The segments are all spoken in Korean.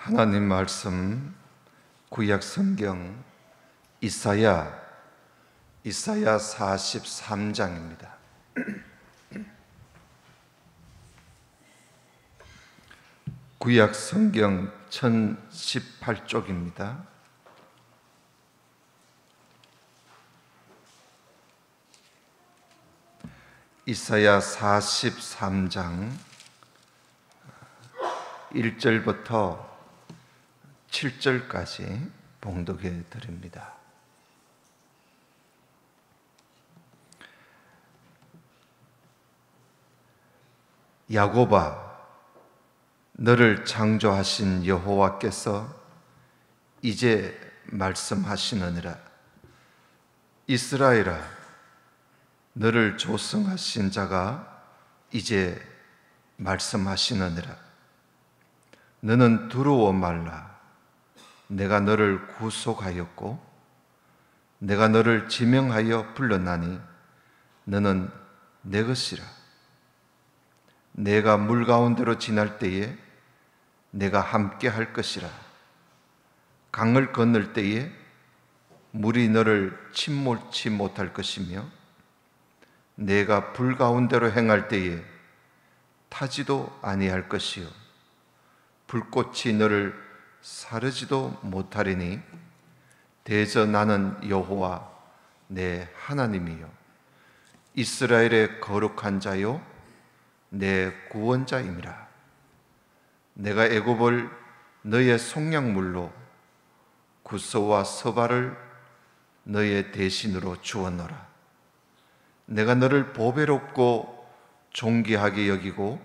하나님 말씀 구약 성경 이사야 43장입니다. 구약 성경 1018쪽입니다. 이사야 43장 1절부터 7절까지 봉독해 드립니다. 야곱아, 너를 창조하신 여호와께서 이제 말씀하시느니라. 이스라엘아, 너를 조성하신 자가 이제 말씀하시느니라. 너는 두려워 말라. 내가 너를 구속하였고 내가 너를 지명하여 불렀나니 너는 내 것이라. 내가 물 가운데로 지날 때에 내가 함께 할 것이라. 강을 건널 때에 물이 너를 침몰치 못할 것이며 내가 불 가운데로 행할 때에 타지도 아니할 것이요 불꽃이 너를 사르지도 못하리니 대저 나는 여호와 내 하나님이요 이스라엘의 거룩한 자요 내 구원자임이라. 내가 애굽을 너의 속량물로 구서와 서발을 너의 대신으로 주었노라. 내가 너를 보배롭고 존귀하게 여기고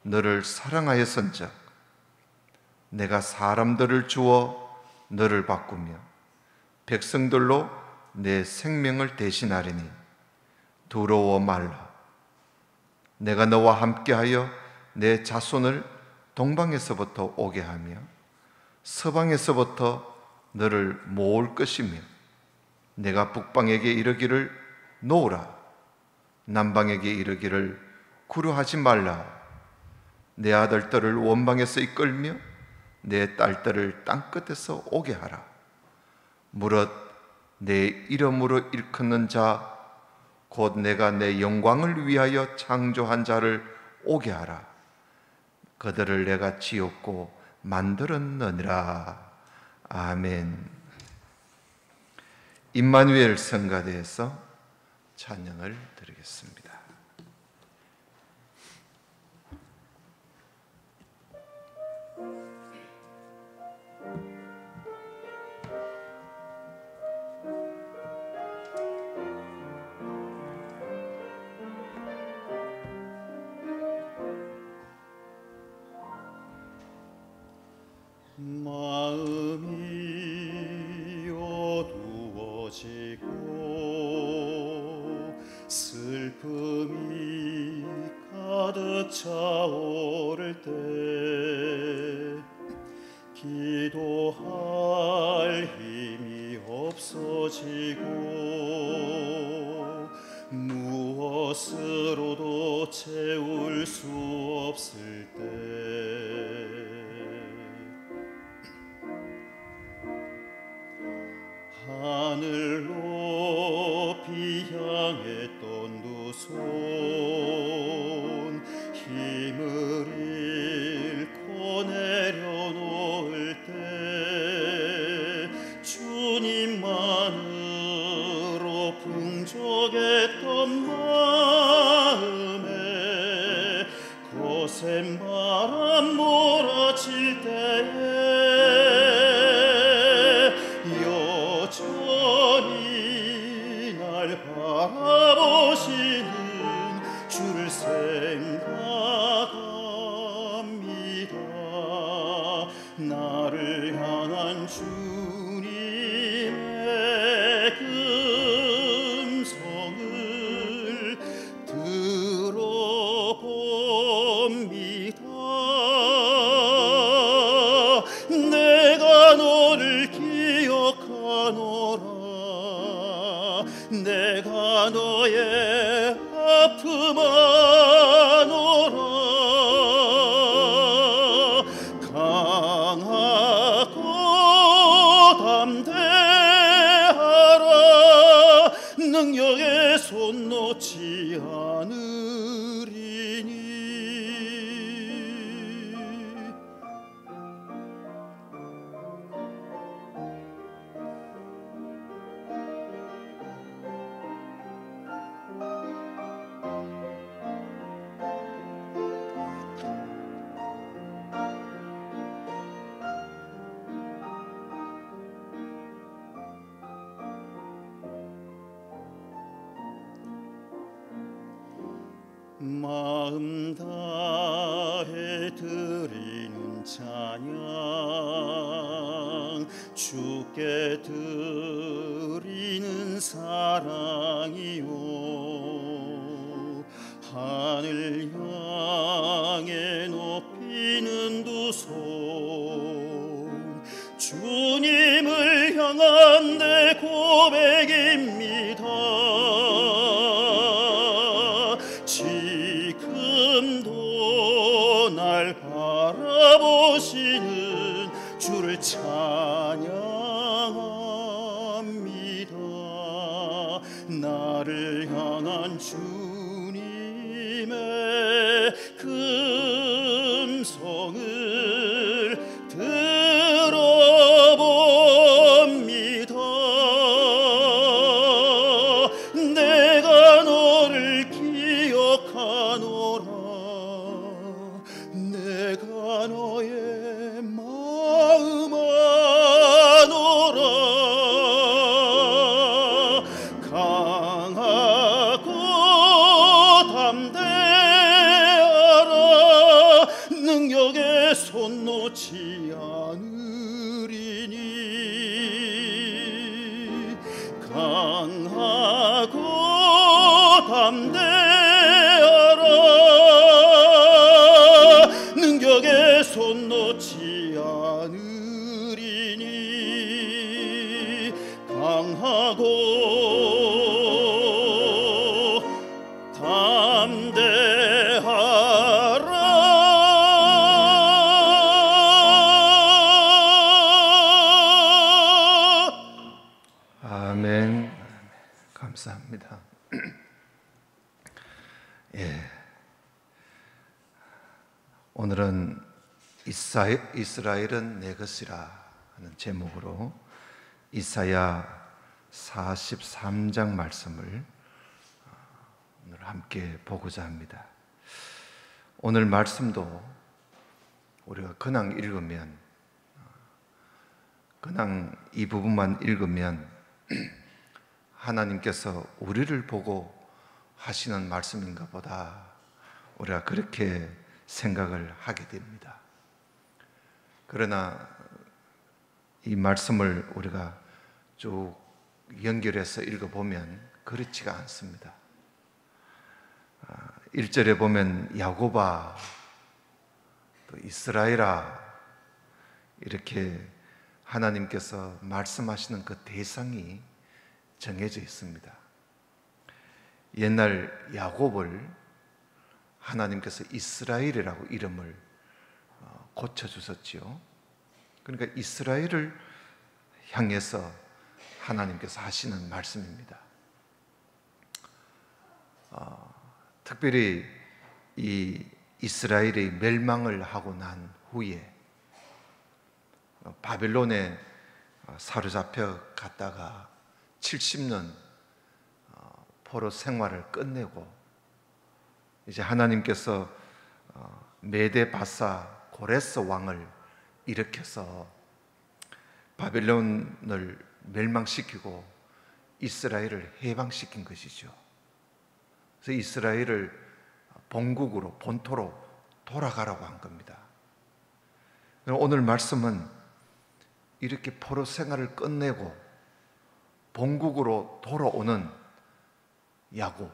너를 사랑하였은즉 내가 사람들을 주어 너를 바꾸며 백성들로 내 생명을 대신하리니 두려워 말라. 내가 너와 함께하여 내 자손을 동방에서부터 오게 하며 서방에서부터 너를 모을 것이며 내가 북방에게 이르기를 놓으라. 남방에게 이르기를 구려하지 말라. 내 아들들을 원방에서 이끌며 내 딸들을 땅끝에서 오게 하라. 무릇 내 이름으로 일컫는 자 곧 내가 내 영광을 위하여 창조한 자를 오게 하라. 그들을 내가 지었고 만들었느니라. 아멘. 임마누엘 성가대에서 찬양을 드리겠습니다. 마음이 어두워지고 슬픔이 가득 차오를 때 기도할 힘이 없어지고 무엇으로도 채울 수 없을 때 하늘 높이 향했던 두 손 힘을 잃고 내려놓을 때 주님만으로 풍족했던 마음에 거센 바람 몰아칠 때에 바라보시는 주를 생각합니다. 나를 향한 주님의 음성을 들어봅니다. 내가 너를 기억하노라. 내가 너의 아픔 아노라. 강한 마음 다해 드리는 찬양 주께 드리는 사랑이요 하늘 향해 높이는 두 손 주님을 향한 내 고백입니다. 지금도 날 바라보시는 주를 찬양합니다. 나를 향한 주님의 음성을 들어봅니다. 내가 너를 기억하노라. 내가 너의 마음 아노라. 강하고 담대하라. 능력의 손 놓지 않으리니 강하고 담대하라. 능력의 손 놓지 않으리니 강하고 담대하라. 아멘. 감사합니다. 예. 오늘은 이스라엘은 내 것이라 하는 제목으로 이사야 43장 말씀을 오늘 함께 보고자 합니다. 오늘 말씀도 우리가 그냥 읽으면, 그냥 이 부분만 읽으면 하나님께서 우리를 보고 하시는 말씀인가 보다, 우리가 그렇게 생각을 하게 됩니다. 그러나 이 말씀을 우리가 쭉 연결해서 읽어보면 그렇지가 않습니다. 1절에 보면 야곱아, 또 이스라엘아, 이렇게 하나님께서 말씀하시는 그 대상이 정해져 있습니다. 옛날 야곱을 하나님께서 이스라엘이라고 이름을 고쳐주셨지요. 그러니까 이스라엘을 향해서 하나님께서 하시는 말씀입니다. 특별히 이 이스라엘이 멸망을 하고 난 후에 바벨론에 사로잡혀 갔다가 70년 포로 생활을 끝내고 이제 하나님께서 메데 바사 고레스 왕을 일으켜서 바벨론을 멸망시키고 이스라엘을 해방시킨 것이죠. 그래서 이스라엘을 본국으로, 본토로 돌아가라고 한 겁니다. 오늘 말씀은 이렇게 포로 생활을 끝내고 본국으로 돌아오는 야곱,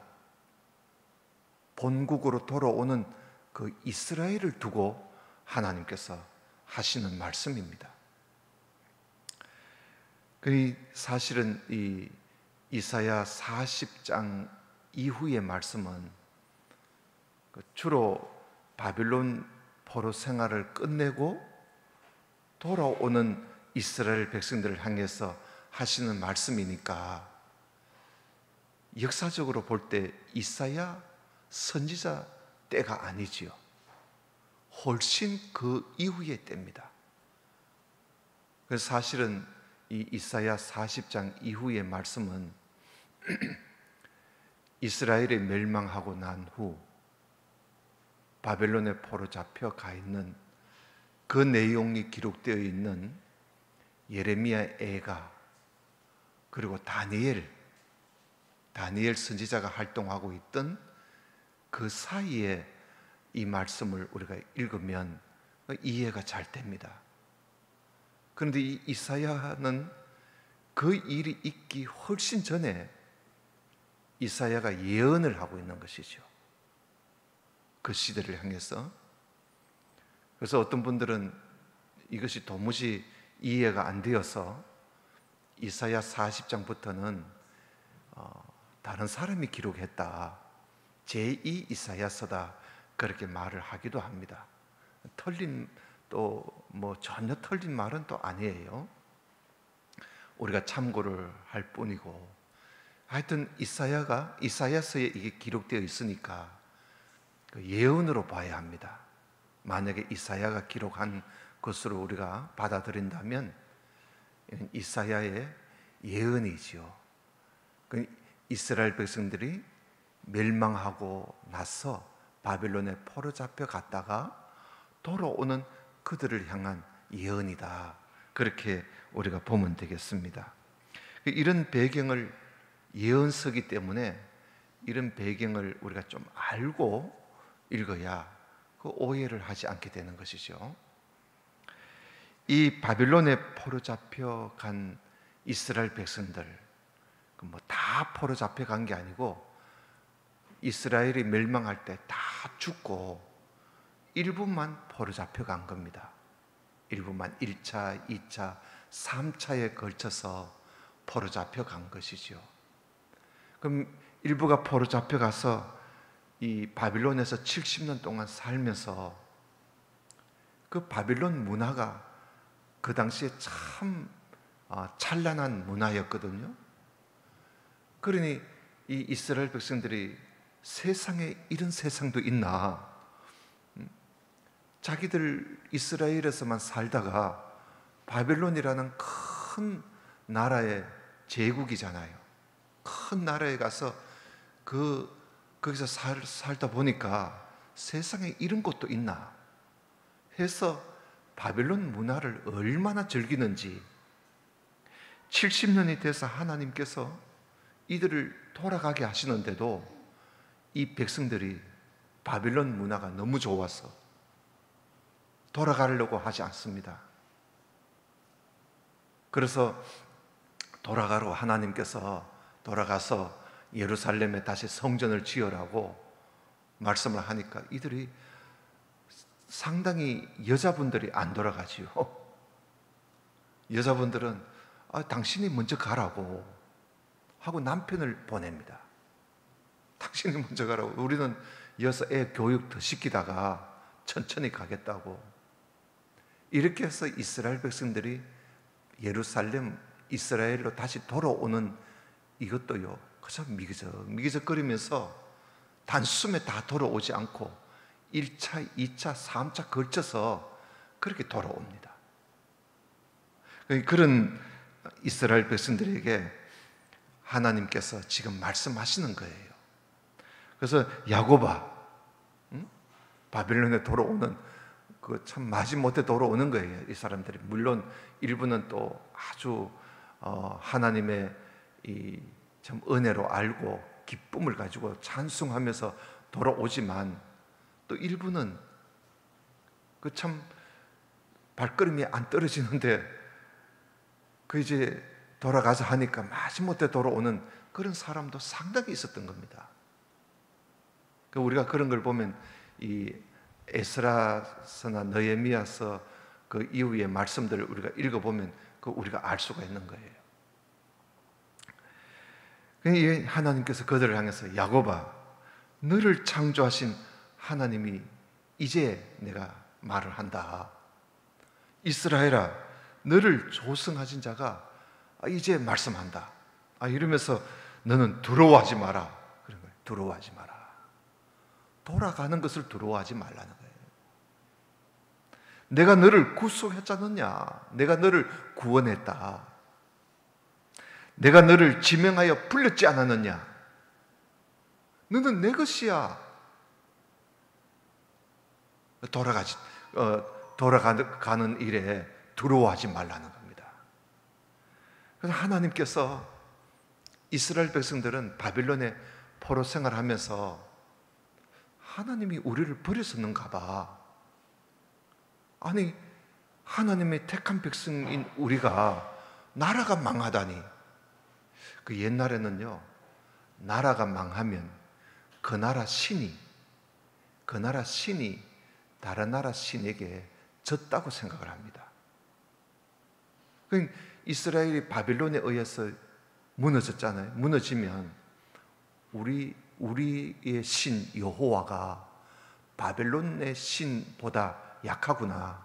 본국으로 돌아오는 그 이스라엘을 두고 하나님께서 하시는 말씀입니다. 사실은 이 이사야 40장 이후의 말씀은 주로 바빌론 포로 생활을 끝내고 돌아오는 이스라엘 백성들을 향해서 하시는 말씀이니까 역사적으로 볼 때 이사야 선지자 때가 아니지요. 훨씬 그 이후의 때입니다. 그래서 사실은 이 이사야 40장 이후의 말씀은 이스라엘이 멸망하고 난 후 바벨론의 포로 잡혀 가 있는 그 내용이 기록되어 있는 예레미야 애가, 그리고 다니엘 선지자가 활동하고 있던 그 사이에 이 말씀을 우리가 읽으면 이해가 잘 됩니다. 그런데 이 이사야는 그 일이 있기 훨씬 전에 이사야가 예언을 하고 있는 것이죠. 그 시대를 향해서. 그래서 어떤 분들은 이것이 도무지 이해가 안 되어서 이사야 40장부터는 다른 사람이 기록했다, 제2 이사야서다, 그렇게 말을 하기도 합니다. 틀린, 또 뭐 전혀 틀린 말은 또 아니에요. 우리가 참고를 할 뿐이고, 하여튼 이사야서에 이게 기록되어 있으니까 그 예언으로 봐야 합니다. 만약에 이사야가 기록한 것으로 우리가 받아들인다면 이사야의 예언이지요. 그 이스라엘 백성들이 멸망하고 나서 바빌론에 포로 잡혀 갔다가 돌아오는 그들을 향한 예언이다, 그렇게 우리가 보면 되겠습니다. 이런 배경을, 예언서기 때문에 이런 배경을 우리가 좀 알고 읽어야 그 오해를 하지 않게 되는 것이죠. 이 바빌론에 포로 잡혀간 이스라엘 백성들, 뭐 다 포로 잡혀간 게 아니고 이스라엘이 멸망할 때 다 죽고 일부만 포로 잡혀간 겁니다. 일부만 1차, 2차, 3차에 걸쳐서 포로 잡혀간 것이죠. 그럼 일부가 포로 잡혀가서 이 바빌론에서 70년 동안 살면서 그 바빌론 문화가 그 당시에 참 찬란한 문화였거든요. 그러니 이 이스라엘 백성들이 세상에 이런 세상도 있나, 자기들 이스라엘에서만 살다가 바빌론이라는 큰 나라의 제국이잖아요. 큰 나라에 가서 거기서 살다 보니까 세상에 이런 것도 있나 해서 바빌론 문화를 얼마나 즐기는지, 70년이 돼서 하나님께서 이들을 돌아가게 하시는데도 이 백성들이 바빌론 문화가 너무 좋아서 돌아가려고 하지 않습니다. 그래서 돌아가러 하나님께서 돌아가서 예루살렘에 다시 성전을 지으라고 말씀을 하니까 이들이 상당히, 여자분들이 안 돌아가지요. 여자분들은 당신이 먼저 가라고 하고 남편을 보냅니다. 당신이 먼저 가라고, 우리는 이어서 애 교육 더 시키다가 천천히 가겠다고. 이렇게 해서 이스라엘 백성들이 예루살렘, 이스라엘로 다시 돌아오는 이것도요, 그저 미기적거리면서 단숨에 다 돌아오지 않고 1차, 2차, 3차 걸쳐서 그렇게 돌아옵니다. 그런 이스라엘 백성들에게 하나님께서 지금 말씀하시는 거예요. 그래서 야곱아, 바빌론에 돌아오는 그 참 마지못해 돌아오는 거예요. 이 사람들이 물론 일부는 또 아주 하나님의 이 참 은혜로 알고 기쁨을 가지고 찬송하면서 돌아오지만, 또 일부는 그 참 발걸음이 안 떨어지는데 그 이제 돌아가서 하니까 마지못해 돌아오는 그런 사람도 상당히 있었던 겁니다. 우리가 그런 걸 보면 이 에스라서나 느헤미야서 그 이후의 말씀들을 우리가 읽어보면 우리가 알 수가 있는 거예요. 하나님께서 그들을 향해서 야곱아, 너를 창조하신 하나님이 이제 내가 말을 한다. 이스라엘아, 너를 조성하신 자가 이제 말씀한다. 이러면서 너는 두려워하지 마라. 그런 거예요. 두려워하지 마라. 돌아가는 것을 두려워하지 말라는 거예요. 내가 너를 구속했지 않느냐? 내가 너를 구원했다. 내가 너를 지명하여 불렸지 않았느냐? 너는 내 것이야. 돌아가는 일에 두려워하지 말라는 겁니다. 그래서 하나님께서 이스라엘 백성들은 바빌론에 포로 생활하면서 하나님이 우리를 버렸었는가 봐. 아니, 하나님의 택한 백성인 우리가 나라가 망하다니. 그 옛날에는요, 나라가 망하면 그 나라 신이 다른 나라 신에게 졌다고 생각을 합니다. 그러니까 이스라엘이 바빌론에 의해서 무너졌잖아요. 무너지면 우리의 신 여호와가 바벨론의 신보다 약하구나.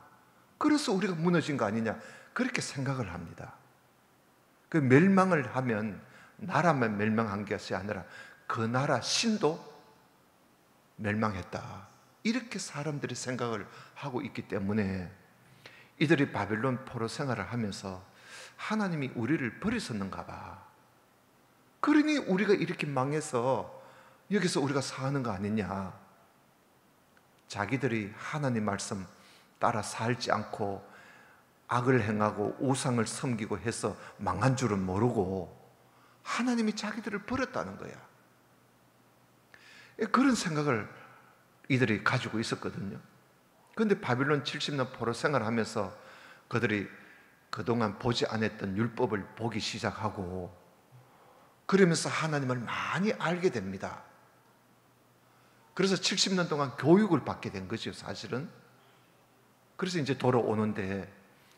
그래서 우리가 무너진 거 아니냐. 그렇게 생각을 합니다. 그 멸망을 하면 나라만 멸망한 것이 아니라 그 나라 신도 멸망했다. 이렇게 사람들이 생각을 하고 있기 때문에 이들이 바벨론 포로 생활을 하면서 하나님이 우리를 버리셨는가 봐. 그러니 우리가 이렇게 망해서 여기서 우리가 사는 거 아니냐. 자기들이 하나님 말씀 따라 살지 않고 악을 행하고 우상을 섬기고 해서 망한 줄은 모르고 하나님이 자기들을 버렸다는 거야. 그런 생각을 이들이 가지고 있었거든요. 그런데 바빌론 70년 포로 생활하면서 그들이 그동안 보지 않았던 율법을 보기 시작하고 그러면서 하나님을 많이 알게 됩니다. 그래서 70년 동안 교육을 받게 된 거죠, 사실은. 그래서 이제 돌아오는데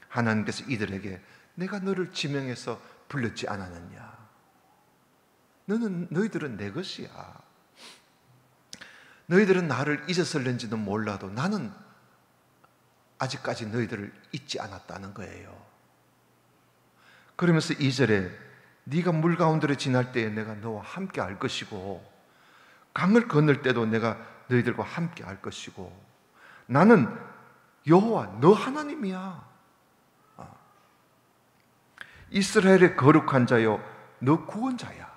하나님께서 이들에게 내가 너를 지명해서 불렀지 않았느냐. 너희들은 내 것이야. 너희들은 나를 잊었을는지는 몰라도 나는 아직까지 너희들을 잊지 않았다는 거예요. 그러면서 2절에 네가 물 가운데로 지날 때에 내가 너와 함께 할 것이고 강을 건널 때도 내가 너희들과 함께 할 것이고 나는 여호와 너 하나님이야. 이스라엘의 거룩한 자여 너 구원자야.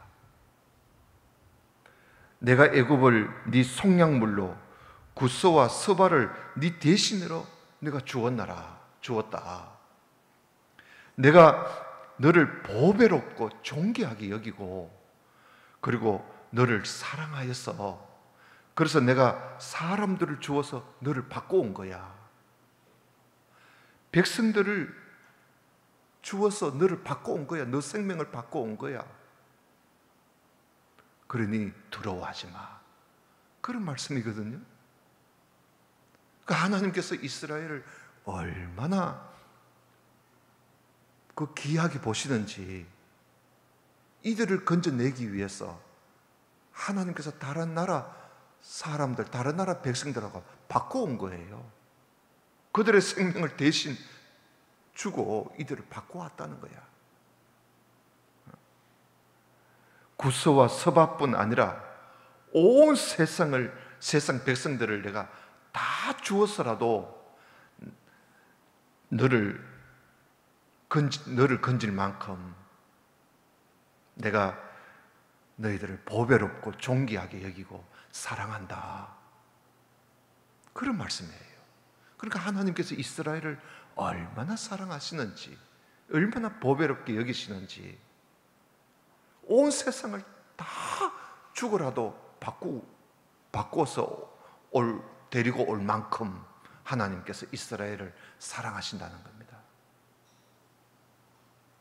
내가 애굽을 네 속량물로 구스와 스바를 네 대신으로 내가 주었다. 내가 너를 보배롭고 존귀하게 여기고 그리고 너를 사랑하였어. 그래서 내가 사람들을 주어서 너를 바꿔온 거야. 백성들을 주어서 너를 바꿔온 거야. 너 생명을 바꿔온 거야. 그러니 두려워하지 마. 그런 말씀이거든요. 그러니까 하나님께서 이스라엘을 얼마나 그 귀하게 보시는지 이들을 건져내기 위해서 하나님께서 다른 나라 사람들, 다른 나라 백성들하고 바꿔온 거예요. 그들의 생명을 대신 주고 이들을 바꿔왔다는 거야. 구스와 서바뿐 아니라 온 세상 백성들을 내가 다 주어서라도 너를 건질 만큼 내가 너희들을 보배롭고 존귀하게 여기고 사랑한다. 그런 말씀이에요. 그러니까 하나님께서 이스라엘을 얼마나 사랑하시는지, 얼마나 보배롭게 여기시는지, 온 세상을 다 죽어라도 바꿔서 데리고 올 만큼 하나님께서 이스라엘을 사랑하신다는 겁니다.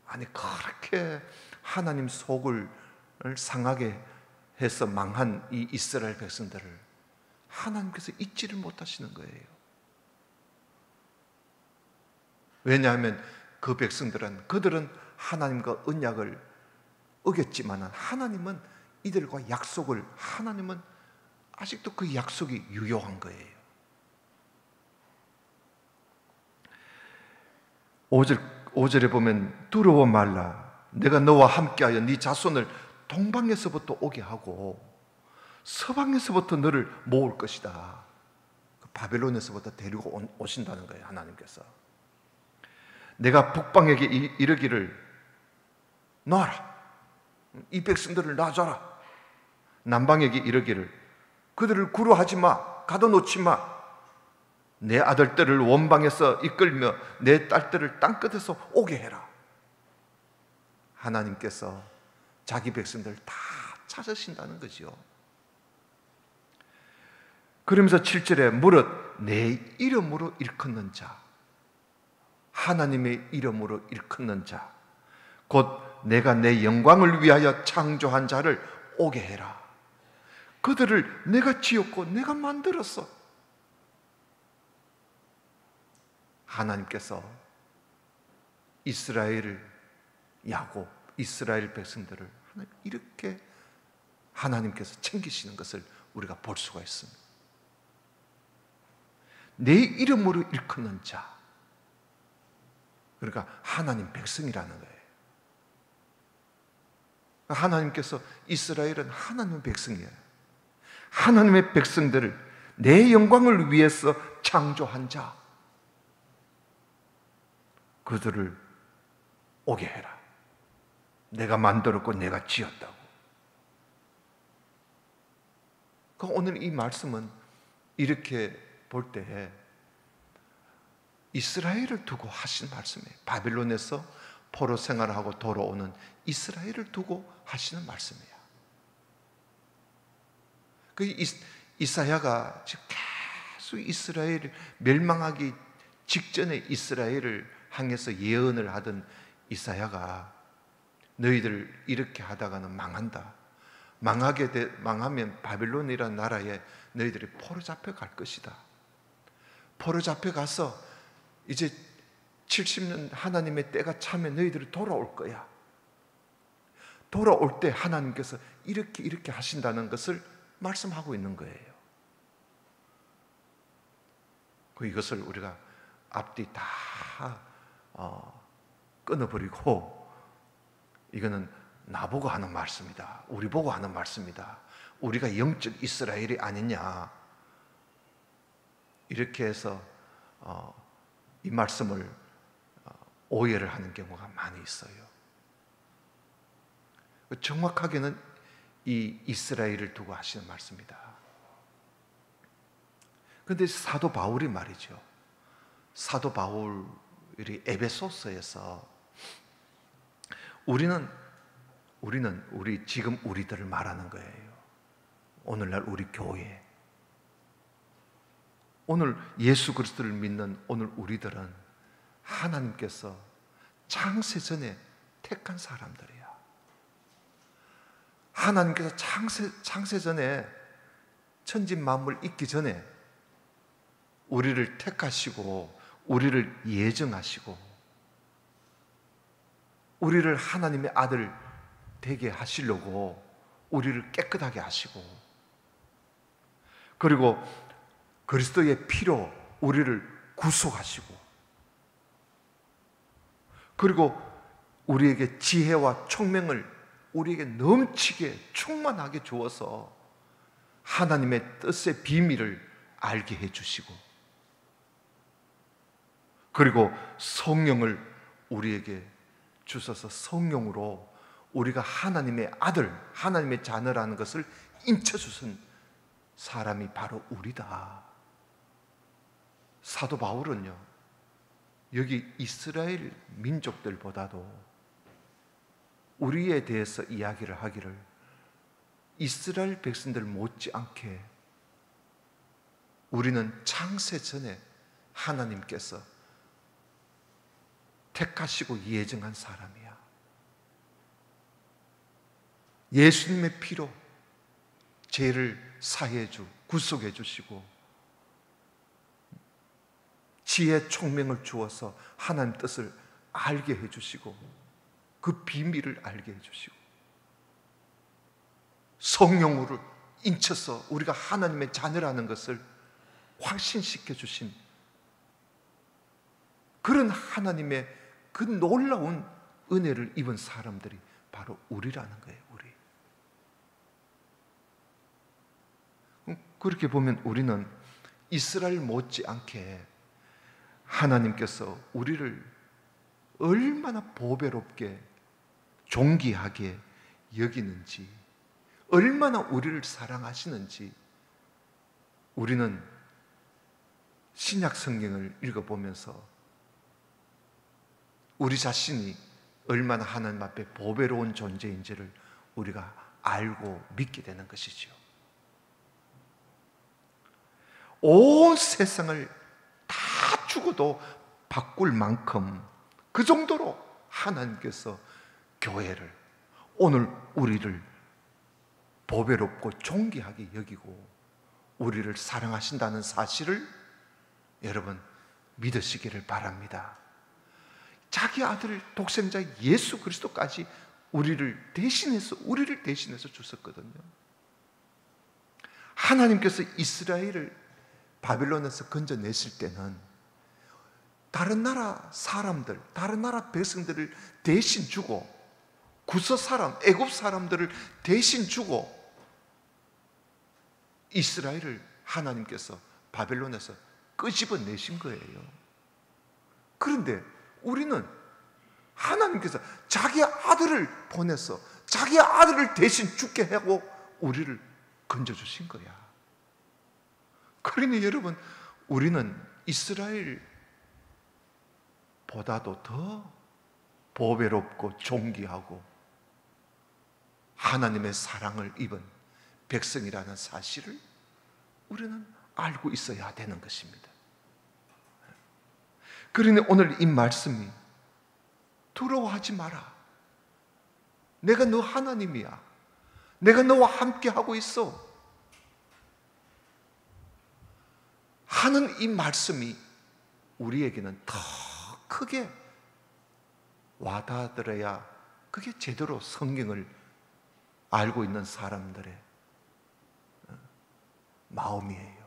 아니, 그렇게 하나님 속을 상하게 해서 망한 이 이스라엘 백성들을 하나님께서 잊지를 못하시는 거예요. 왜냐하면 그 백성들은 그들은 하나님과 언약을 어겼지만 하나님은 이들과 약속을 하나님은 아직도 그 약속이 유효한 거예요. 5절에 보면 두려워 말라. 내가 너와 함께하여 네 자손을 동방에서부터 오게 하고 서방에서부터 너를 모을 것이다. 바벨론에서부터 데리고 오신다는 거예요, 하나님께서. 내가 북방에게 이르기를 놔라. 이 백성들을 놔줘라. 남방에게 이르기를 그들을 구루하지 마. 가둬놓지 마. 내 아들들을 원방에서 이끌며 내 딸들을 땅끝에서 오게 해라. 하나님께서 자기 백성들을 다 찾으신다는 거죠. 그러면서 7절에 무릇 내 이름으로 일컫는 자, 하나님의 이름으로 일컫는 자, 곧 내가 내 영광을 위하여 창조한 자를 오게 해라. 그들을 내가 지었고 내가 만들었어. 하나님께서 이스라엘 야곱, 이스라엘 백성들을 이렇게 하나님께서 챙기시는 것을 우리가 볼 수가 있습니다. 내 이름으로 일컫는 자, 그러니까 하나님 백성이라는 거예요. 하나님께서 이스라엘은 하나님의 백성이에요. 하나님의 백성들을 내 영광을 위해서 창조한 자, 그들을 오게 해라. 내가 만들었고 내가 지었다고. 오늘 이 말씀은 이렇게 볼 때에 이스라엘을 두고 하신 말씀이에요. 바빌론에서 포로 생활을 하고 돌아오는 이스라엘을 두고 하시는 말씀이에요. 이사야가 지금 계속 이스라엘 멸망하기 직전에 이스라엘을 향해서 예언을 하던 이사야가 너희들 이렇게 하다가는 망한다. 망하면 바빌론이라는 나라에 너희들이 포로 잡혀갈 것이다. 포로 잡혀가서 이제 70년 하나님의 때가 차면 너희들이 돌아올 거야. 돌아올 때 하나님께서 이렇게 하신다는 것을 말씀하고 있는 거예요. 이것을 우리가 앞뒤 다 끊어버리고 이거는 나보고 하는 말씀이다. 우리 보고 하는 말씀이다. 우리가 영적 이스라엘이 아니냐. 이렇게 해서 이 말씀을 오해를 하는 경우가 많이 있어요. 정확하게는 이 이스라엘을 두고 하시는 말씀이다. 그런데 사도 바울이 말이죠. 사도 바울이 에베소서에서 우리 지금 우리들을 말하는 거예요. 오늘날 우리 교회, 오늘 예수 그리스도를 믿는 오늘 우리들은 하나님께서 창세전에 택한 사람들이야. 하나님께서 창세전에 천지 만물 있기 전에 우리를 택하시고 우리를 예정하시고 우리를 하나님의 아들 되게 하시려고 우리를 깨끗하게 하시고 그리고 그리스도의 피로 우리를 구속하시고 그리고 우리에게 지혜와 총명을 우리에게 넘치게 충만하게 주어서 하나님의 뜻의 비밀을 알게 해주시고 그리고 성령을 우리에게 주셔서 성령으로 우리가 하나님의 아들, 하나님의 자녀라는 것을 인쳐주신 사람이 바로 우리다. 사도 바울은요, 여기 이스라엘 민족들보다도 우리에 대해서 이야기를 하기를 이스라엘 백성들 못지않게 우리는 창세 전에 하나님께서 택하시고 예정한 사람이야. 예수님의 피로 죄를 사해 구속해 주시고 지혜 총명을 주어서 하나님 뜻을 알게 해 주시고 그 비밀을 알게 해 주시고 성령으로 인쳐서 우리가 하나님의 자녀라는 것을 확신시켜 주신 그런 하나님의 그 놀라운 은혜를 입은 사람들이 바로 우리라는 거예요. 우리. 그렇게 보면 우리는 이스라엘 못지않게 하나님께서 우리를 얼마나 보배롭게 존귀하게 여기는지, 얼마나 우리를 사랑하시는지 우리는 신약 성경을 읽어보면서 우리 자신이 얼마나 하나님 앞에 보배로운 존재인지를 우리가 알고 믿게 되는 것이죠. 온 세상을 다 죽어도 바꿀 만큼 그 정도로 하나님께서 교회를, 오늘 우리를 보배롭고 존귀하게 여기고 우리를 사랑하신다는 사실을 여러분 믿으시기를 바랍니다. 자기 아들 독생자 예수 그리스도까지 우리를 대신해서 주셨거든요. 하나님께서 이스라엘을 바빌론에서 건져내실 때는 다른 나라 사람들, 다른 나라 백성들을 대신 주고, 구서 사람, 애굽 사람들을 대신 주고 이스라엘을 하나님께서 바벨론에서 끄집어내신 거예요. 그런데 우리는 하나님께서 자기 아들을 보내서 자기 아들을 대신 죽게 하고 우리를 건져주신 거야. 그러니 여러분, 우리는 이스라엘보다도 더 보배롭고 존귀하고 하나님의 사랑을 입은 백성이라는 사실을 우리는 알고 있어야 되는 것입니다. 그러니 오늘 이 말씀이 두려워하지 마라. 내가 너 하나님이야. 내가 너와 함께 하고 있어. 하는 이 말씀이 우리에게는 더 크게 와닿아들어야 그게 제대로 성경을 알고 있는 사람들의 마음이에요.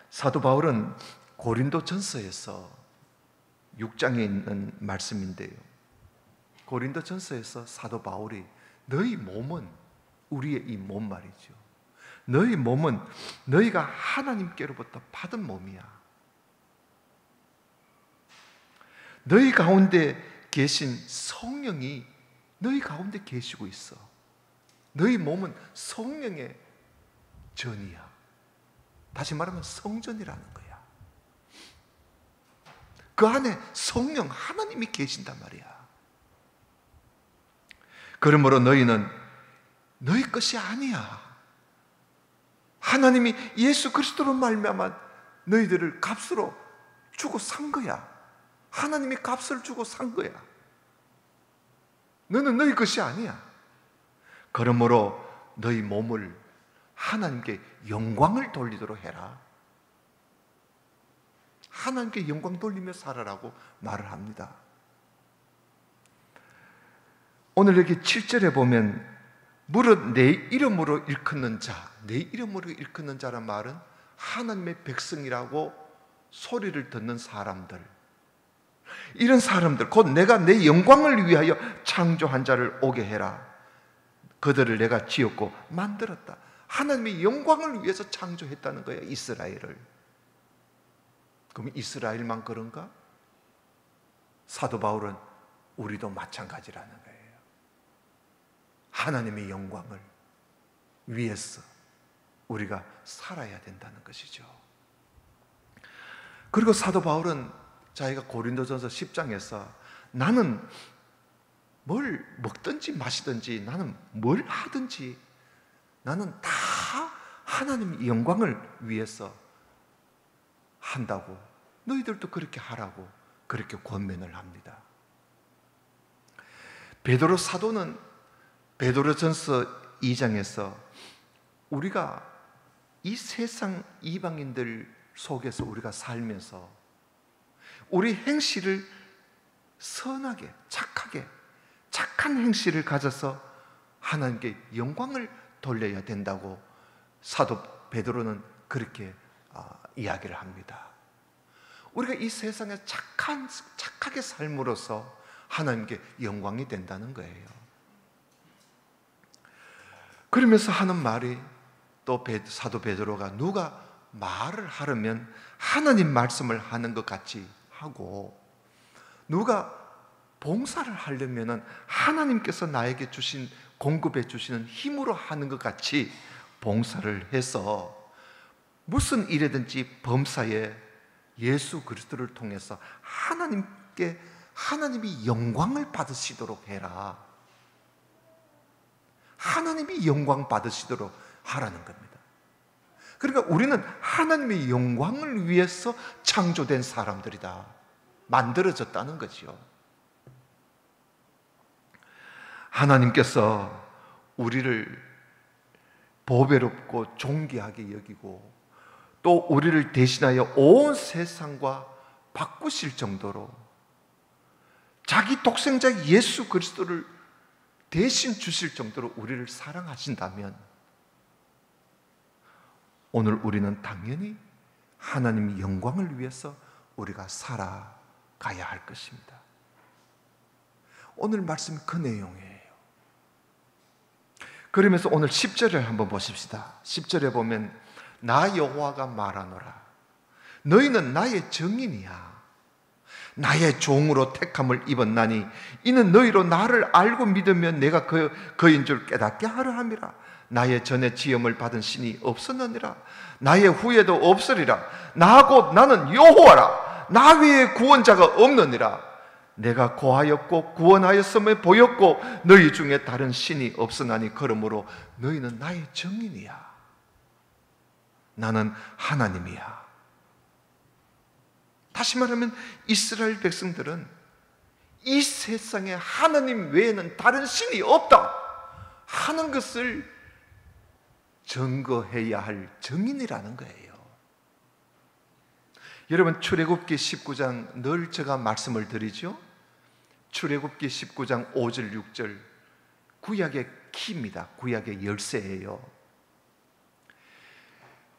사도 바울은 고린도전서에서 6장에 있는 말씀인데요, 고린도전서에서 사도 바울이 너희 몸은, 우리의 이 몸 말이죠, 너희 몸은 너희가 하나님께로부터 받은 몸이야. 너희 가운데 계신 성령이 너희 가운데 계시고 있어. 너희 몸은 성령의 전이야. 다시 말하면 성전이라는 거야. 그 안에 성령 하나님이 계신단 말이야. 그러므로 너희는 너희 것이 아니야. 하나님이 예수 그리스도로 말미암아 너희들을 값으로 주고 산 거야. 하나님이 값을 주고 산 거야. 너는 너희 것이 아니야. 그러므로 너희 몸을 하나님께 영광을 돌리도록 해라. 하나님께 영광 돌리며 살아라고 말을 합니다. 오늘 여기 7절에 보면 무릇 내 이름으로 일컫는 자, 내 이름으로 일컫는 자란 말은 하나님의 백성이라고 소리를 듣는 사람들, 이런 사람들, 곧 내가 내 영광을 위하여 창조한 자를 오게 해라. 그들을 내가 지었고 만들었다. 하나님의 영광을 위해서 창조했다는 거예요, 이스라엘을. 그럼 이스라엘만 그런가? 사도 바울은 우리도 마찬가지라는 거예요. 하나님의 영광을 위해서 우리가 살아야 된다는 것이죠. 그리고 사도 바울은 자기가 고린도전서 10장에서 나는 뭘 먹든지 마시든지, 나는 뭘 하든지 나는 다 하나님의 영광을 위해서 한다고, 너희들도 그렇게 하라고 그렇게 권면을 합니다. 베드로 사도는 베드로전서 2장에서 우리가 이 세상 이방인들 속에서 우리가 살면서 우리 행실을 선하게, 착하게, 착한 행실을 가져서 하나님께 영광을 돌려야 된다고 사도 베드로는 그렇게 이야기를 합니다. 우리가 이 세상에 착하게 삶으로써 하나님께 영광이 된다는 거예요. 그러면서 하는 말이, 또 사도 베드로가 누가 말을 하려면 하나님 말씀을 하는 것 같이 하고, 누가 봉사를 하려면 하나님께서 나에게 주신, 공급해 주시는 힘으로 하는 것 같이 봉사를 해서 무슨 일이든지 범사에 예수 그리스도를 통해서 하나님이 영광을 받으시도록 해라. 하나님이 영광 받으시도록 하라는 겁니다. 그러니까 우리는 하나님의 영광을 위해서 창조된 사람들이다, 만들어졌다는 거죠. 하나님께서 우리를 보배롭고 존귀하게 여기고 또 우리를 대신하여 온 세상과 바꾸실 정도로 자기 독생자 예수 그리스도를 대신 주실 정도로 우리를 사랑하신다면 오늘 우리는 당연히 하나님의 영광을 위해서 우리가 살아가야 할 것입니다. 오늘 말씀이 그 내용이에요. 그러면서 오늘 10절을 한번 보십시다. 10절에 보면 나 여호와가 말하노라 너희는 나의 증인이야. 나의 종으로 택함을 입었나니 이는 너희로 나를 알고 믿으면 내가 그인 줄 깨닫게 하려 함이라. 나의 전에 지음을 받은 신이 없었느니라. 나의 후에도 없으리라. 나 곧 나는 여호와라. 나 외에 구원자가 없느니라. 내가 고하였고 구원하였음에 보였고 너희 중에 다른 신이 없으나니 그러므로 너희는 나의 증인이야. 나는 하나님이야. 다시 말하면 이스라엘 백성들은 이 세상에 하나님 외에는 다른 신이 없다 하는 것을 증거해야 할 증인이라는 거예요. 여러분, 출애굽기 19장 늘 제가 말씀을 드리죠. 출애굽기 19장 5절 6절 구약의 키입니다. 구약의 열쇠예요.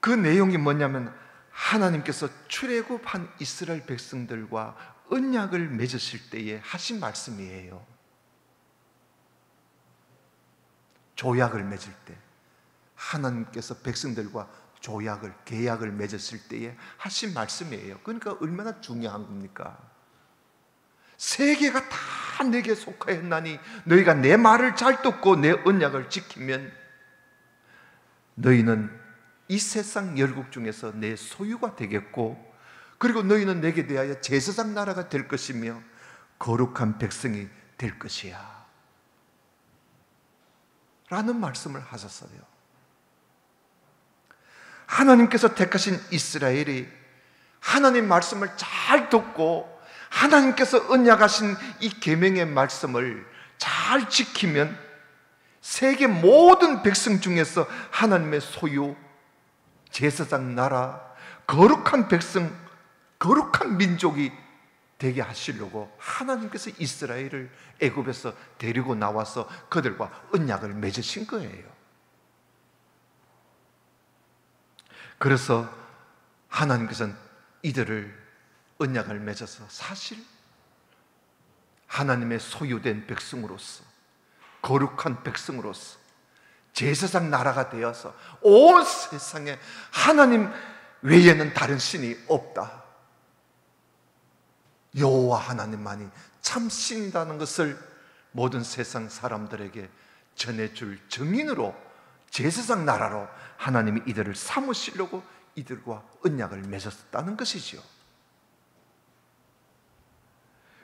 그 내용이 뭐냐면 하나님께서 출애굽한 이스라엘 백성들과 언약을 맺으실 때에 하신 말씀이에요. 조약을 맺을 때 하나님께서 백성들과 조약을, 계약을 맺었을 때에 하신 말씀이에요. 그러니까 얼마나 중요한 겁니까? 세계가 다 내게 속하였나니 너희가 내 말을 잘 듣고 내 언약을 지키면 너희는 이 세상 열국 중에서 내 소유가 되겠고 그리고 너희는 내게 대하여 제사장 나라가 될 것이며 거룩한 백성이 될 것이야 라는 말씀을 하셨어요. 하나님께서 택하신 이스라엘이 하나님 말씀을 잘 듣고 하나님께서 언약하신 이 계명의 말씀을 잘 지키면 세계 모든 백성 중에서 하나님의 소유, 제사장 나라, 거룩한 백성, 거룩한 민족이 되게 하시려고 하나님께서 이스라엘을 애굽에서 데리고 나와서 그들과 언약을 맺으신 거예요. 그래서 하나님께서는 이들을 언약을 맺어서 사실 하나님의 소유된 백성으로서 거룩한 백성으로서 제사장 나라가 되어서 온 세상에 하나님 외에는 다른 신이 없다, 여호와 하나님만이 참 신이라는 것을 모든 세상 사람들에게 전해줄 증인으로 제사장 나라로 하나님이 이들을 삼으시려고 이들과 언약을 맺었다는 것이죠.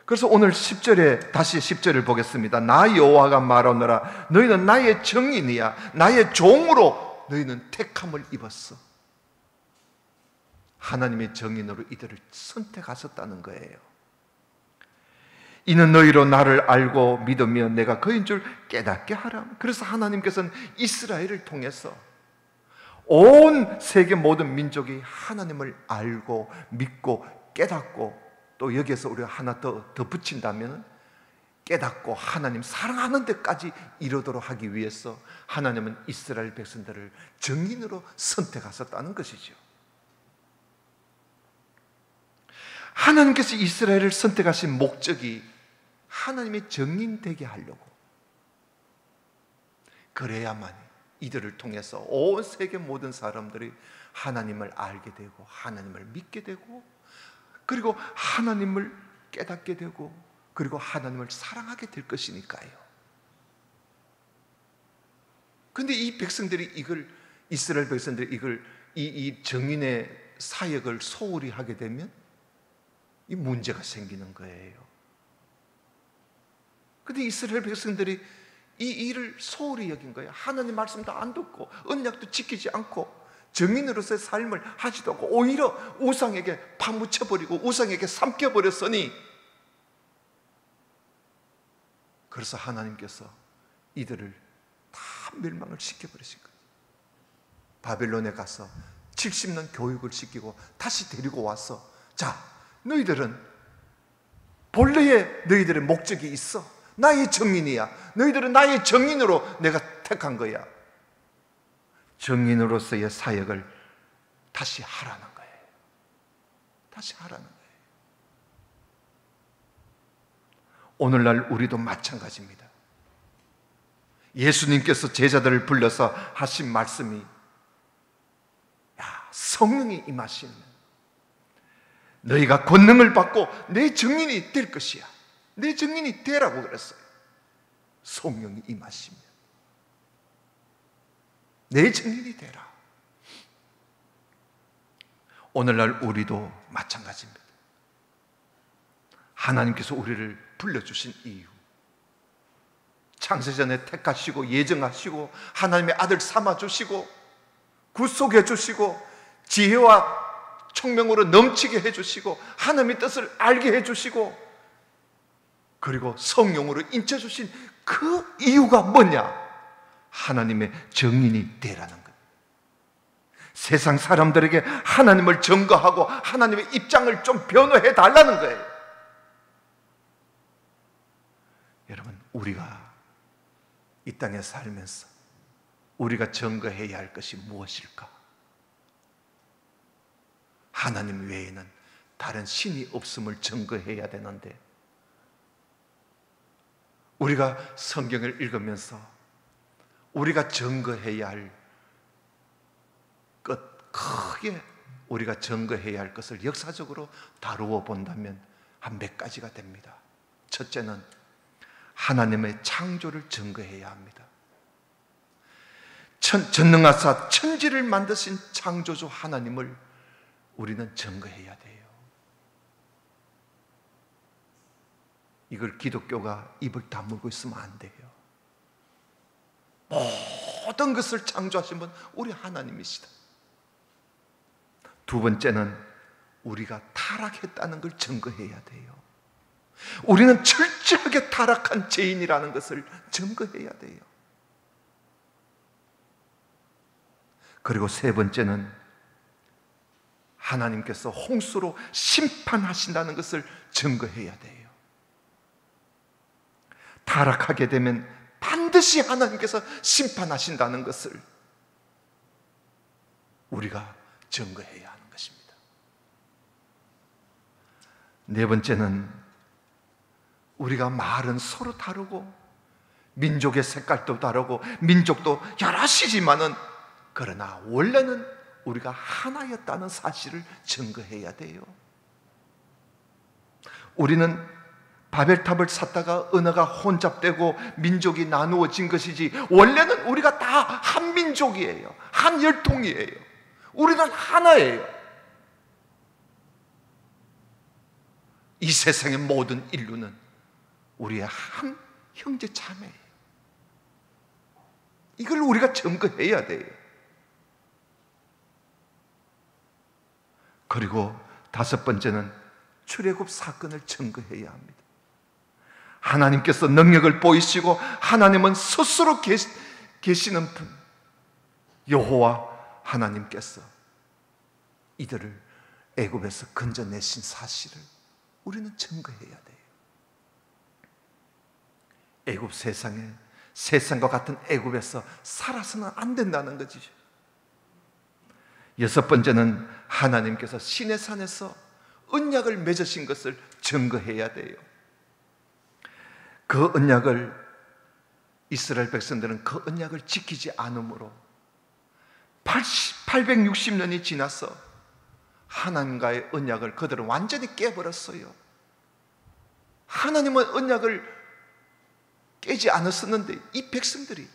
그래서 오늘 10절에 다시 10절을 보겠습니다. 나 여호와가 말하노라 너희는 나의 증인이야. 나의 종으로 너희는 택함을 입었어. 하나님의 증인으로 이들을 선택하셨다는 거예요. 이는 너희로 나를 알고 믿으며 내가 그인 줄 깨닫게 하라. 그래서 하나님께서는 이스라엘을 통해서 온 세계 모든 민족이 하나님을 알고 믿고 깨닫고 또 여기에서 우리가 하나 더 덧붙인다면 깨닫고 하나님 사랑하는 데까지 이르도록 하기 위해서 하나님은 이스라엘 백성들을 증인으로 선택하셨다는 것이죠. 하나님께서 이스라엘을 선택하신 목적이 하나님의 증인되게 하려고, 그래야만 이들을 통해서 온 세계 모든 사람들이 하나님을 알게 되고 하나님을 믿게 되고 그리고 하나님을 깨닫게 되고 그리고 하나님을 사랑하게 될 것이니까요. 그런데 이 백성들이 이스라엘 백성들이 이 증인의 사역을 소홀히 하게 되면 이 문제가 생기는 거예요. 그런데 이스라엘 백성들이 이 일을 소홀히 여긴 거예요. 하나님 말씀도 안 듣고 언약도 지키지 않고 증인으로서의 삶을 하지도 않고 오히려 우상에게 파묻혀버리고 우상에게 삼켜버렸으니, 그래서 하나님께서 이들을 다 멸망을 시켜버리신 거예요. 바벨론에 가서 70년 교육을 시키고 다시 데리고 와서, 자, 너희들은 본래의 너희들의 목적이 있어. 나의 증인이야. 너희들은 나의 증인으로 내가 택한 거야. 증인으로서의 사역을 다시 하라는 거예요. 다시 하라는 거예요. 오늘날 우리도 마찬가지입니다. 예수님께서 제자들을 불러서 하신 말씀이, 성령이 임하시면 너희가 권능을 받고 내 증인이 될 것이야. 내 증인이 되라고 그랬어요. 성령이 임하시면 내 증인이 되라. 오늘날 우리도 마찬가지입니다. 하나님께서 우리를 불러주신 이유, 창세전에 택하시고 예정하시고 하나님의 아들 삼아주시고 구속해 주시고 지혜와 총명으로 넘치게 해주시고 하나님의 뜻을 알게 해주시고 그리고 성령으로 인쳐주신 그 이유가 뭐냐? 하나님의 증인이 되라는 거예요. 세상 사람들에게 하나님을 증거하고 하나님의 입장을 좀 변호해 달라는 거예요. 여러분, 우리가 이 땅에 살면서 우리가 증거해야 할 것이 무엇일까? 하나님 외에는 다른 신이 없음을 증거해야 되는데, 우리가 성경을 읽으면서 우리가 증거해야 할 것, 크게 우리가 증거해야 할 것을 역사적으로 다루어 본다면 한 몇 가지가 됩니다. 첫째는 하나님의 창조를 증거해야 합니다. 전능하사 천지를 만드신 창조주 하나님을 우리는 증거해야 돼요. 이걸 기독교가 입을 다물고 있으면 안 돼요. 모든 것을 창조하신 분 우리 하나님이시다. 두 번째는 우리가 타락했다는 걸 증거해야 돼요. 우리는 철저하게 타락한 죄인이라는 것을 증거해야 돼요. 그리고 세 번째는 하나님께서 홍수로 심판하신다는 것을 증거해야 돼요. 타락하게 되면 반드시 하나님께서 심판하신다는 것을 우리가 증거해야 하는 것입니다. 네 번째는 우리가 말은 서로 다르고 민족의 색깔도 다르고 민족도 여럿이지만은 그러나 원래는 우리가 하나였다는 사실을 증거해야 돼요. 우리는 바벨탑을 샀다가 언어가 혼잡되고 민족이 나누어진 것이지 원래는 우리가 다 한 민족이에요. 한 혈통이에요. 우리는 하나예요. 이 세상의 모든 인류는 우리의 한 형제 자매예요. 이걸 우리가 증거해야 돼요. 그리고 다섯 번째는 출애굽 사건을 증거해야 합니다. 하나님께서 능력을 보이시고 하나님은 스스로 계시는 분, 여호와 하나님께서 이들을 애굽에서 건져내신 사실을 우리는 증거해야 돼요. 애굽 세상과 같은 애굽에서 살아서는 안 된다는 거지. 여섯 번째는 하나님께서 시내 산에서 언약을 맺으신 것을 증거해야 돼요. 그 언약을 이스라엘 백성들은 그 언약을 지키지 않으므로 860년이 지나서 하나님과의 언약을 그들은 완전히 깨버렸어요. 하나님은 언약을 깨지 않았었는데 이 백성들이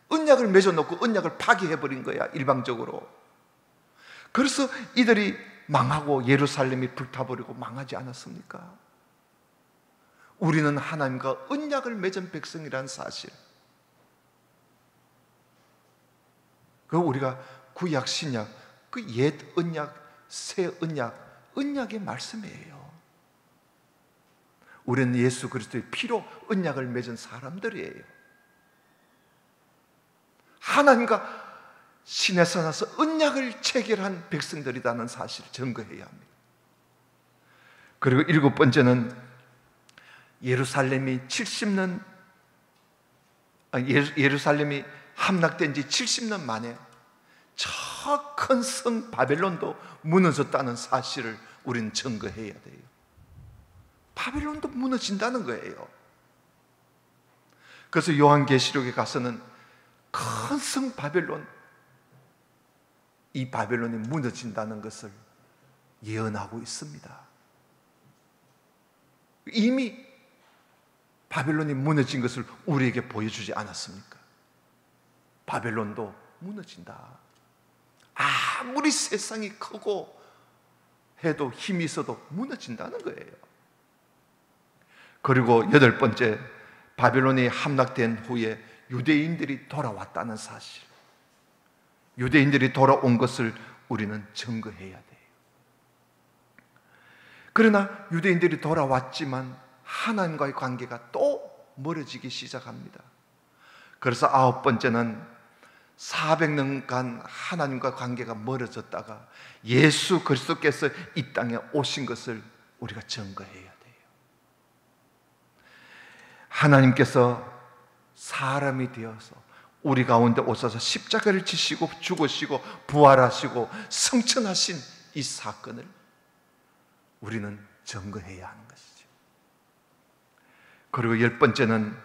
언약을 맺어놓고 언약을 파기해버린 거야, 일방적으로. 그래서 이들이 망하고 예루살렘이 불타버리고 망하지 않았습니까? 우리는 하나님과 언약을 맺은 백성이라는 사실, 그 우리가 구약 신약 그 옛 언약, 새 언약, 언약의 말씀이에요. 우리는 예수 그리스도의 피로 언약을 맺은 사람들이에요. 하나님과 신에서 나서 언약을 체결한 백성들이라는 사실을 증거해야 합니다. 그리고 7번째는 예루살렘이 함락된 지 70년 만에 저 큰 성 바벨론도 무너졌다는 사실을 우리는 증거해야 돼요. 바벨론도 무너진다는 거예요. 그래서 요한계시록에 가서는 큰 성 바벨론, 이 바벨론이 무너진다는 것을 예언하고 있습니다. 이미 바벨론이 무너진 것을 우리에게 보여주지 않았습니까? 바벨론도 무너진다. 아무리 세상이 크고 해도 힘이 있어도 무너진다는 거예요. 그리고 8번째, 바벨론이 함락된 후에 유대인들이 돌아왔다는 사실. 유대인들이 돌아온 것을 우리는 증거해야 돼요. 그러나 유대인들이 돌아왔지만 하나님과의 관계가 또 멀어지기 시작합니다. 그래서 9번째는 400년간 하나님과 관계가 멀어졌다가 예수 그리스도께서 이 땅에 오신 것을 우리가 증거해야 돼요. 하나님께서 사람이 되어서 우리 가운데 오셔서 십자가를 지시고 죽으시고 부활하시고 승천하신 이 사건을 우리는 증거해야 하는 것이죠. 그리고 10번째는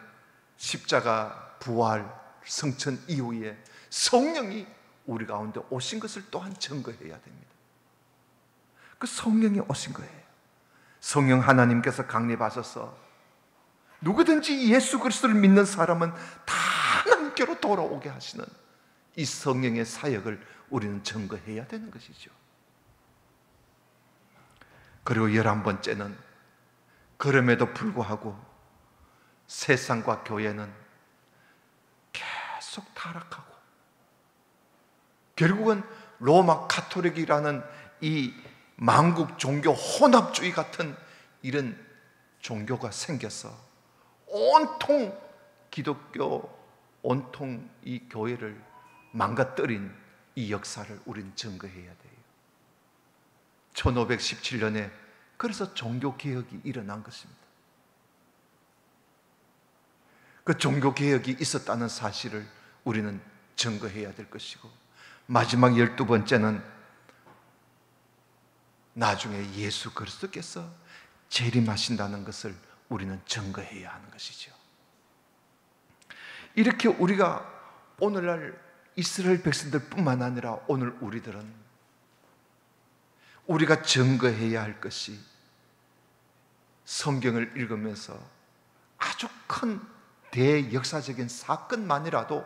십자가 부활 승천 이후에 성령이 우리 가운데 오신 것을 또한 증거해야 됩니다. 그 성령이 오신 거예요. 성령 하나님께서 강림하셔서 누구든지 예수 그리스도를 믿는 사람은 다 하나님께로 돌아오게 하시는 이 성령의 사역을 우리는 증거해야 되는 것이죠. 그리고 11번째는 그럼에도 불구하고 세상과 교회는 계속 타락하고 결국은 로마 가톨릭이라는 이 만국 종교 혼합주의 같은 이런 종교가 생겨서 온통 기독교, 온통 이 교회를 망가뜨린 이 역사를 우리는 증거해야 돼요. 1517년에 그래서 종교개혁이 일어난 것입니다. 그 종교개혁이 있었다는 사실을 우리는 증거해야 될 것이고, 마지막 12번째는 나중에 예수 그리스도께서 재림하신다는 것을 우리는 증거해야 하는 것이죠. 이렇게 우리가 오늘날 이스라엘 백성들 뿐만 아니라 오늘 우리들은 우리가 증거해야 할 것이 성경을 읽으면서 아주 큰 대역사적인 사건만이라도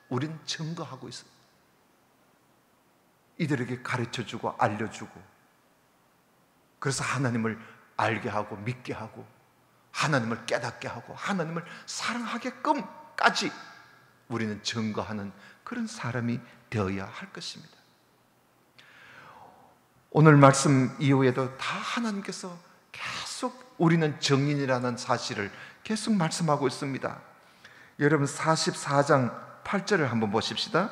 우리는 증거하고 있습니다. 이들에게 가르쳐주고 알려주고, 그래서 하나님을 알게 하고 믿게 하고 하나님을 깨닫게 하고 하나님을 사랑하게끔까지 우리는 증거하는 그런 사람이 되어야 할 것입니다. 오늘 말씀 이후에도 다 하나님께서 계속 우리는 증인이라는 사실을 계속 말씀하고 있습니다. 여러분 44장 8절을 한번 보십시다.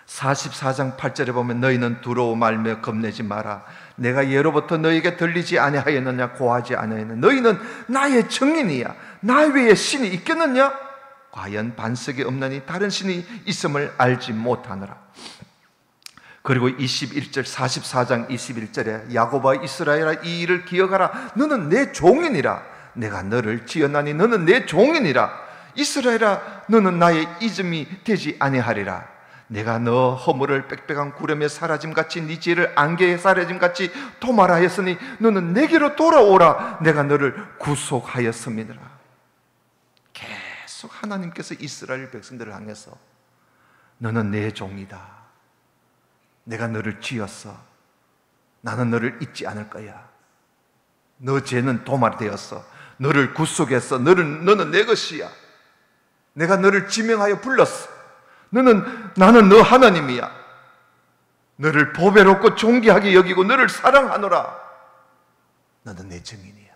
44장 8절에 보면 너희는 두려워 말며 겁내지 마라. 내가 예로부터 너희에게 들리지 아니하였느냐 고하지 아니하였느냐. 너희는 나의 증인이야. 나 외에 신이 있겠느냐? 과연 반석이 없나니 다른 신이 있음을 알지 못하느라. 그리고 21절 44장 21절에 야곱아 이스라엘아 이 일을 기억하라. 너는 내 종이니라. 내가 너를 지었나니 너는 내 종이니라. 이스라엘아 너는 나의 이름이 되지 아니하리라. 내가 너 허물을 빽빽한 구름에 사라짐같이 네 죄를 안개에 사라짐같이 도말하였으니 너는 내게로 돌아오라. 내가 너를 구속하였음이니라. 계속 하나님께서 이스라엘 백성들을 향해서 너는 내 종이다. 내가 너를 지었어. 나는 너를 잊지 않을 거야. 너 죄는 도말되었어. 너를 구속했어. 너는 내 것이야. 내가 너를 지명하여 불렀어. 나는 너 하나님이야. 너를 보배롭고 존귀하게 여기고 너를 사랑하노라. 너는 내 증인이야.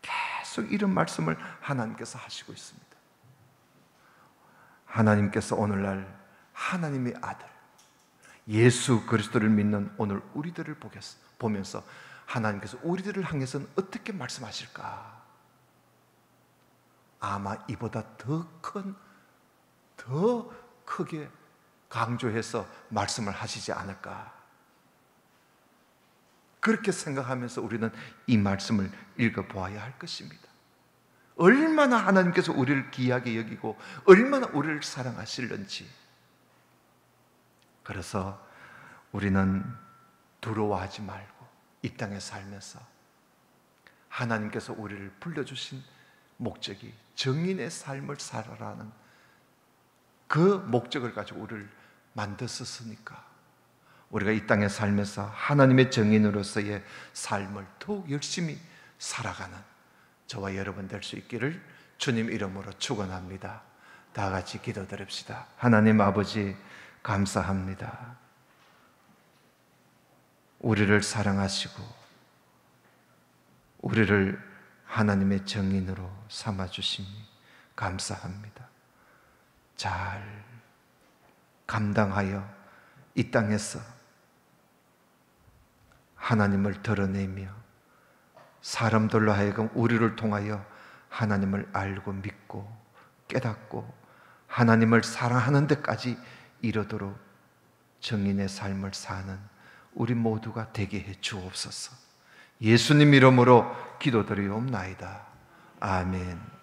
계속 이런 말씀을 하나님께서 하시고 있습니다. 하나님께서 오늘날 하나님의 아들 예수 그리스도를 믿는 오늘 우리들을 보면서 하나님께서 우리들을 향해서는 어떻게 말씀하실까? 아마 이보다 더 크게 강조해서 말씀을 하시지 않을까? 그렇게 생각하면서 우리는 이 말씀을 읽어보아야 할 것입니다. 얼마나 하나님께서 우리를 귀하게 여기고 얼마나 우리를 사랑하시는지. 그래서 우리는 두려워하지 말고 이 땅에 살면서 하나님께서 우리를 불러주신 목적이 정인의 삶을 살아라는 그 목적을 가지고 우리를 만드셨으니까 우리가 이 땅에 살면서 하나님의 정인으로서의 삶을 더욱 열심히 살아가는 저와 여러분 될 수 있기를 주님 이름으로 축원합니다. 다 같이 기도드립시다. 하나님 아버지 감사합니다. 우리를 사랑하시고 우리를 하나님의 정인으로 삼아주시니 감사합니다. 잘 감당하여 이 땅에서 하나님을 드러내며 사람들로 하여금 우리를 통하여 하나님을 알고 믿고 깨닫고 하나님을 사랑하는 데까지 이르도록 정인의 삶을 사는 우리 모두가 되게 해 주옵소서. 예수님 이름으로 기도드리옵나이다. 아멘.